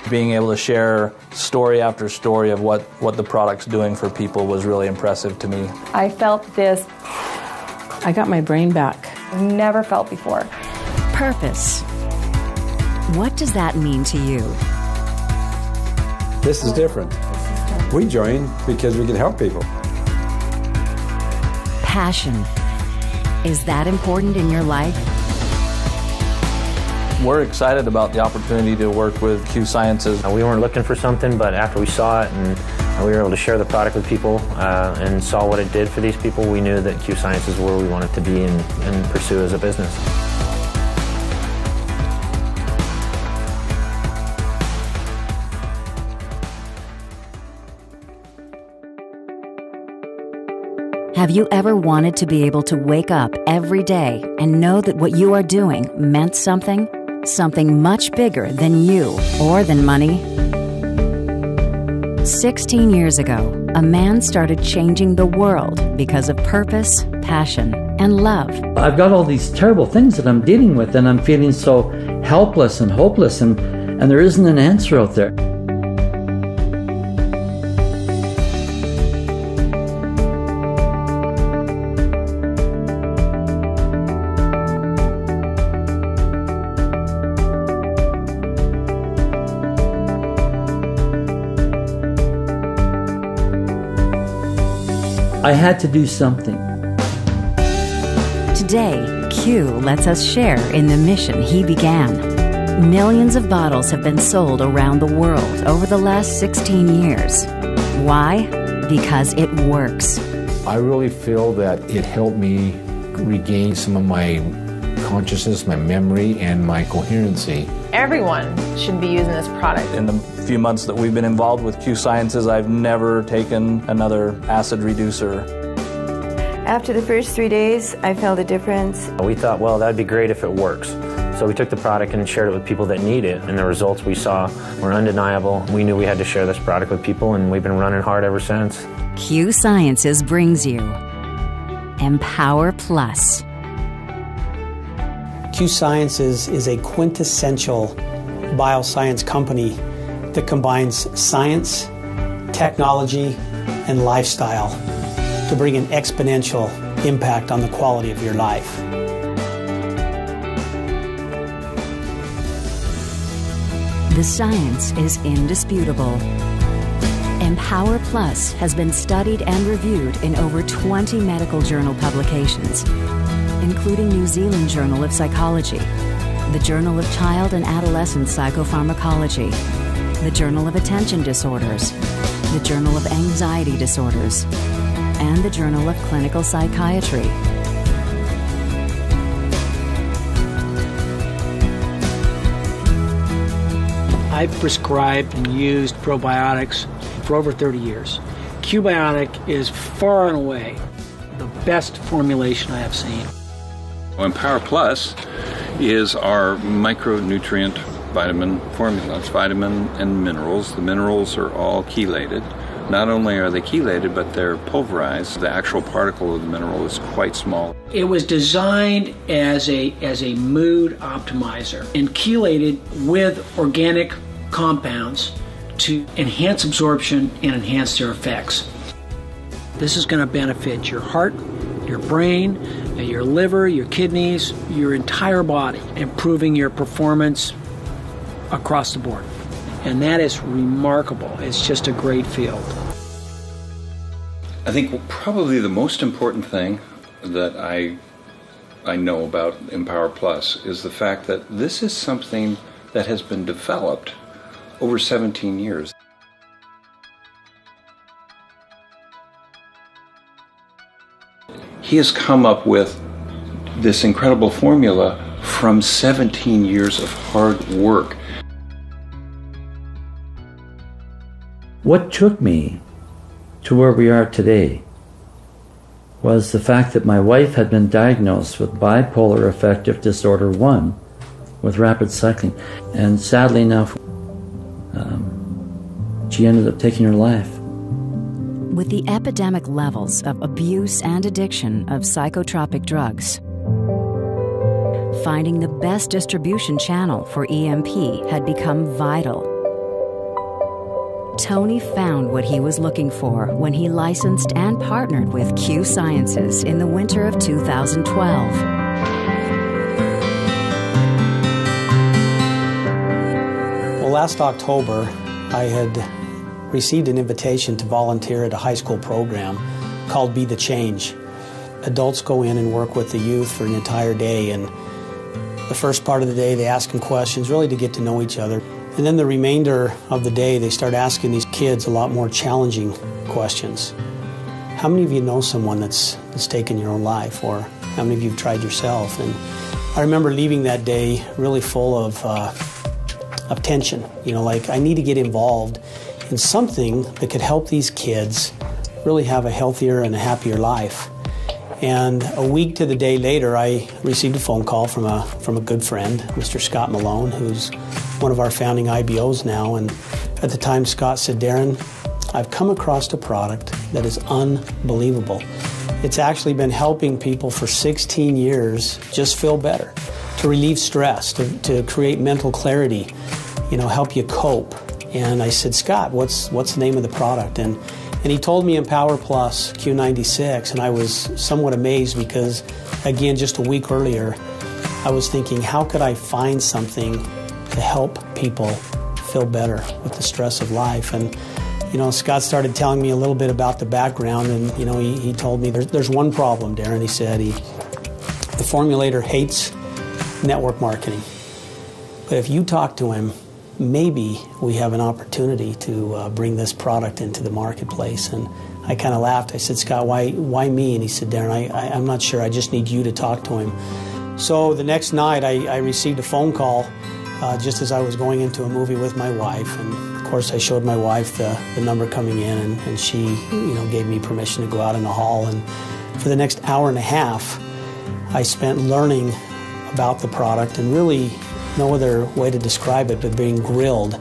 Being able to share story after story of what the product's doing for people was really impressive to me. I felt this. I got my brain back. Never felt before. Purpose. What does that mean to you? This is different. We joined because we can help people. Passion. Is that important in your life? We're excited about the opportunity to work with Qsciences. We weren't looking for something, but after we saw it and we were able to share the product with people and saw what it did for these people, we knew that Qsciences is where we wanted to be and pursue as a business. Have you ever wanted to be able to wake up every day and know that what you are doing meant something? Something much bigger than you or than money? 16 years ago, a man started changing the world because of purpose, passion, and love. I've got all these terrible things that I'm dealing with, and I'm feeling so helpless and hopeless, and there isn't an answer out there. I had to do something. Today, Q lets us share in the mission he began. Millions of bottles have been sold around the world over the last 16 years. Why? Because it works. I really feel that it helped me regain some of my consciousness, my memory, and my coherency. Everyone should be using this product. In the few months that we've been involved with Qsciences, I've never taken another acid reducer. After the first 3 days, I felt a difference. We thought, well, that'd be great if it works. So we took the product and shared it with people that need it, and the results we saw were undeniable. We knew we had to share this product with people, and we've been running hard ever since. Qsciences brings you Empowerplus. Qsciences is a quintessential bioscience company that combines science, technology, and lifestyle to bring an exponential impact on the quality of your life. The science is indisputable. Empowerplus has been studied and reviewed in over 20 medical journal publications, including New Zealand Journal of Psychology, the Journal of Child and Adolescent Psychopharmacology, the Journal of Attention Disorders, the Journal of Anxiety Disorders, and the Journal of Clinical Psychiatry. I've prescribed and used probiotics for over 30 years. Qbiotic is far and away the best formulation I have seen. Empowerplus is our micronutrient vitamin formula. It's vitamin and minerals. The minerals are all chelated. Not only are they chelated, but they're pulverized. The actual particle of the mineral is quite small. It was designed as a mood optimizer and chelated with organic compounds to enhance absorption and enhance their effects. This is going to benefit your heart, your brain, your liver, your kidneys, your entire body, improving your performance across the board. And that is remarkable. It's just a great field. I think probably the most important thing that I know about Empowerplus is the fact that this is something that has been developed over 17 years. He has come up with this incredible formula from 17 years of hard work. What took me to where we are today was the fact that my wife had been diagnosed with bipolar affective disorder 1 with rapid cycling, and sadly enough she ended up taking her life. With the epidemic levels of abuse and addiction of psychotropic drugs, finding the best distribution channel for EMP had become vital. Tony found what he was looking for when he licensed and partnered with Qsciences in the winter of 2012. Well, last October, I had received an invitation to volunteer at a high school program called Be the Change. Adults go in and work with the youth for an entire day, and the first part of the day they ask them questions really to get to know each other. And then the remainder of the day they start asking these kids a lot more challenging questions. How many of you know someone that's taken your own life, or how many of you have tried yourself? And I remember leaving that day really full of tension. You know, like I need to get involved in something that could help these kids really have a healthier and a happier life. And a week to the day later, I received a phone call from a good friend, Mr. Scott Malone, who's one of our founding IBOs now. And at the time, Scott said, "Darren, I've come across a product that is unbelievable. It's actually been helping people for 16 years just feel better, to relieve stress, to create mental clarity, you know, help you cope." And I said, "Scott, what's the name of the product?" And he told me Empowerplus Q96, and I was somewhat amazed because, again, just a week earlier, I was thinking, how could I find something to help people feel better with the stress of life? And, you know, Scott started telling me a little bit about the background, and, you know, he told me there's one problem, Darren. He said the formulator hates network marketing. But if you talk to him, maybe we have an opportunity to bring this product into the marketplace. And I kind of laughed. I said, "Scott, why me?" And he said, "Darren, I'm not sure. I just need you to talk to him." So the next night, I received a phone call just as I was going into a movie with my wife. And of course, I showed my wife the number coming in, and she, you know, gave me permission to go out in the hall. And for the next hour and a half, I spent learning about the product, and really no other way to describe it but being grilled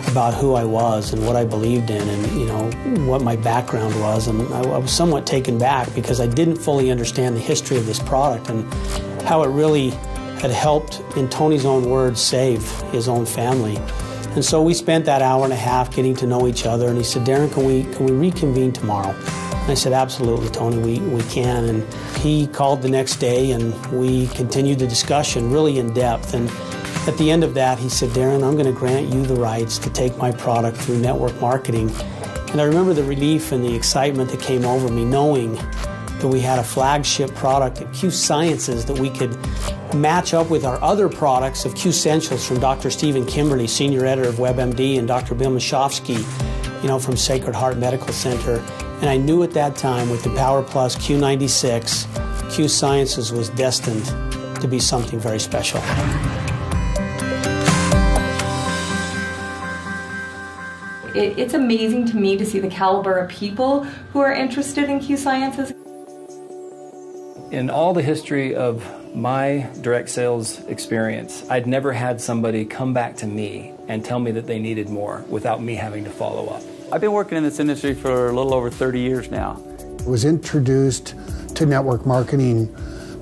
about who I was and what I believed in, and, you know, what my background was. And I was somewhat taken back because I didn't fully understand the history of this product and how it really had helped, in Tony's own words, save his own family. And so we spent that hour and a half getting to know each other, and he said, "Darren, can we reconvene tomorrow?" And I said, "Absolutely, Tony, we can." And he called the next day, and we continued the discussion really in depth. And at the end of that, he said, "Darren, I'm going to grant you the rights to take my product through network marketing." And I remember the relief and the excitement that came over me, knowing that we had a flagship product at Qsciences that we could match up with our other products of Qsciences from Dr. Stephen Kimberly, senior editor of WebMD, and Dr. Bill Mashofsky, you know, from Sacred Heart Medical Center. And I knew at that time with the Empowerplus Q96, Qsciences was destined to be something very special. It's amazing to me to see the caliber of people who are interested in Qsciences. In all the history of my direct sales experience, I'd never had somebody come back to me and tell me that they needed more without me having to follow up. I've been working in this industry for a little over 30 years now. I was introduced to network marketing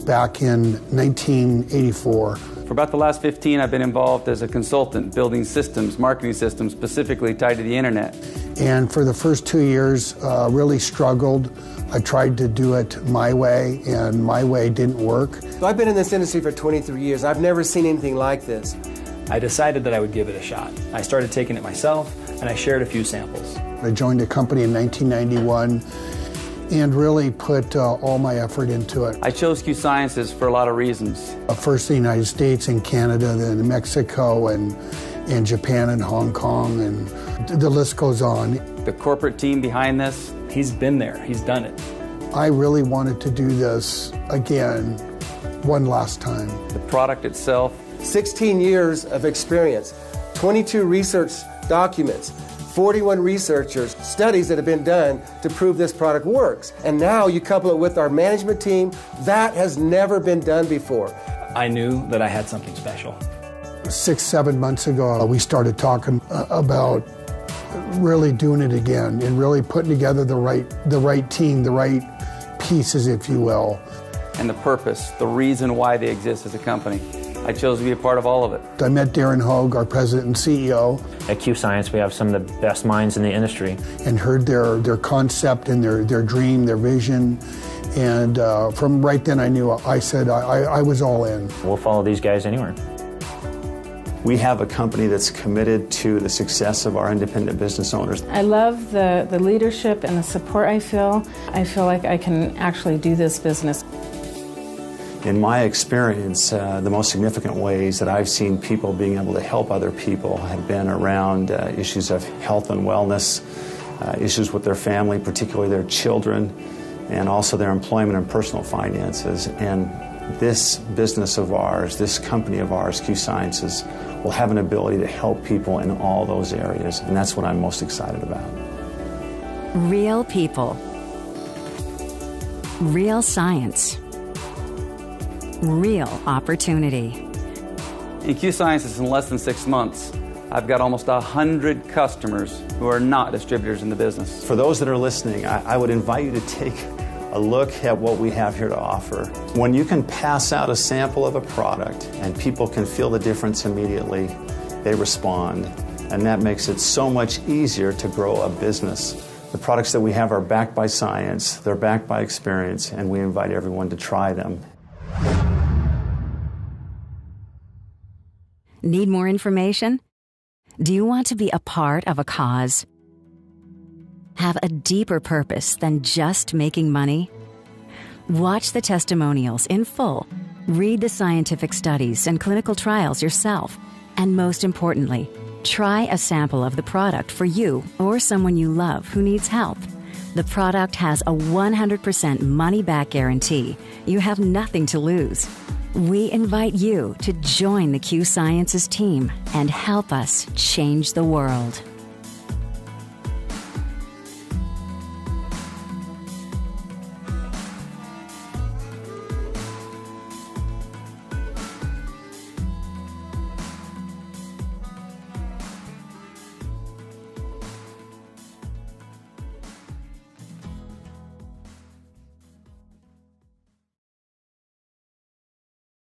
back in 1984. For about the last 15, I've been involved as a consultant building systems, marketing systems specifically tied to the internet. And for the first 2 years, really struggled. I tried to do it my way, and my way didn't work. So I've been in this industry for 23 years. I've never seen anything like this. I decided that I would give it a shot. I started taking it myself, and I shared a few samples. I joined a company in 1991 and really put all my effort into it. I chose Qsciences for a lot of reasons. First the United States and Canada, then Mexico and Japan and Hong Kong, and the list goes on. The corporate team behind this, he's been there, he's done it. I really wanted to do this again, one last time. The product itself. 16 years of experience, 22 research documents, 41 researchers, studies that have been done to prove this product works. And now you couple it with our management team, that has never been done before. I knew that I had something special. 6-7 months ago, we started talking about really doing it again and really putting together the right team, the right pieces, if you will. And the purpose, the reason why they exist as a company. I chose to be a part of all of it. I met Darren Hogue, our president and CEO. At Qscience, we have some of the best minds in the industry. And heard their concept and their dream, their vision. And from right then I knew, I said I was all in. We'll follow these guys anywhere. We have a company that's committed to the success of our independent business owners. I love the leadership and the support I feel. I feel like I can actually do this business. In my experience, the most significant ways that I've seen people being able to help other people have been around issues of health and wellness, issues with their family, particularly their children, and also their employment and personal finances. And this business of ours, this company of ours, Qsciences, will have an ability to help people in all those areas, and that's what I'm most excited about. Real people. Real science. Real opportunity. In Qsciences, in less than 6 months, I've got almost 100 customers who are not distributors in the business. For those that are listening, I would invite you to take a look at what we have here to offer. When you can pass out a sample of a product and people can feel the difference immediately, they respond. And that makes it so much easier to grow a business. The products that we have are backed by science, they're backed by experience, and we invite everyone to try them. Need more information? Do you want to be a part of a cause? Have a deeper purpose than just making money? Watch the testimonials in full, read the scientific studies and clinical trials yourself, and most importantly, try a sample of the product for you or someone you love who needs help. The product has a 100% money-back guarantee. You have nothing to lose. We invite you to join the Qsciences team and help us change the world.